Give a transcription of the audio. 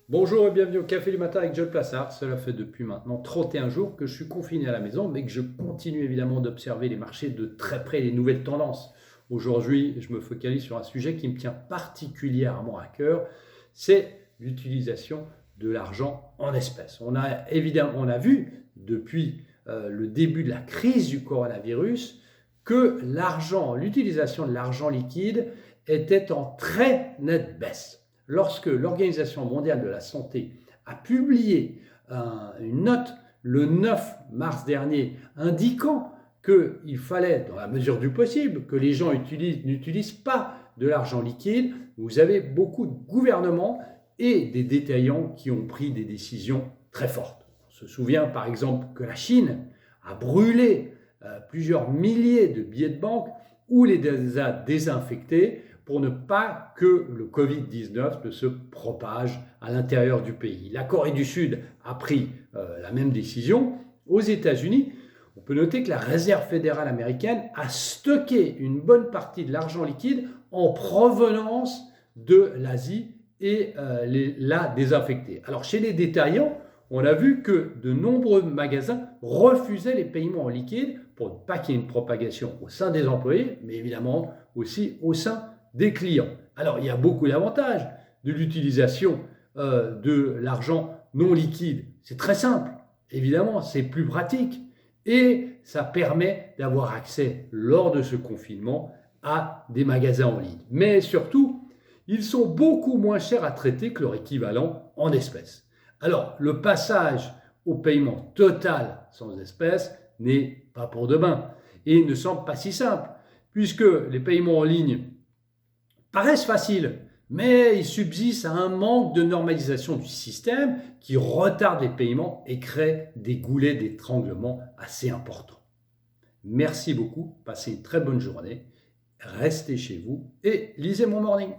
Bonjour et bienvenue au Café du matin avec John Plassard. Cela fait depuis maintenant 31 jours que je suis confiné à la maison, mais que je continue évidemment d'observer les marchés de très près, les nouvelles tendances. Aujourd'hui, je me focalise sur un sujet qui me tient particulièrement à cœur, c'est l'utilisation de l'argent en espèces. On a vu depuis le début de la crise du coronavirus que l'utilisation de l'argent liquide était en très nette baisse. Lorsque l'Organisation mondiale de la santé a publié une note le 9 mars dernier indiquant qu'il fallait, dans la mesure du possible, que les gens n'utilisent pas de l'argent liquide, vous avez beaucoup de gouvernements et des détaillants qui ont pris des décisions très fortes. On se souvient par exemple que la Chine a brûlé plusieurs milliers de billets de banque ou les a désinfectés pour ne pas que le Covid-19 ne se propage à l'intérieur du pays. La Corée du Sud a pris la même décision. Aux États-Unis, on peut noter que la Réserve fédérale américaine a stocké une bonne partie de l'argent liquide en provenance de l'Asie et l'a désinfecté. Alors chez les détaillants, on a vu que de nombreux magasins refusaient les paiements en liquide pour ne pas qu'il y ait une propagation au sein des employés, mais évidemment aussi au sein des clients. Alors, il y a beaucoup d'avantages de l'utilisation de l'argent non liquide. C'est très simple, évidemment, c'est plus pratique et ça permet d'avoir accès lors de ce confinement à des magasins en ligne. Mais surtout, ils sont beaucoup moins chers à traiter que leur équivalent en espèces. Alors, le passage au paiement total sans espèces n'est pas pour demain et ne semble pas si simple, puisque les paiements en ligne paraissent faciles, mais ils subsistent à un manque de normalisation du système qui retarde les paiements et crée des goulets d'étranglement assez importants. Merci beaucoup, passez une très bonne journée, restez chez vous et lisez mon morning.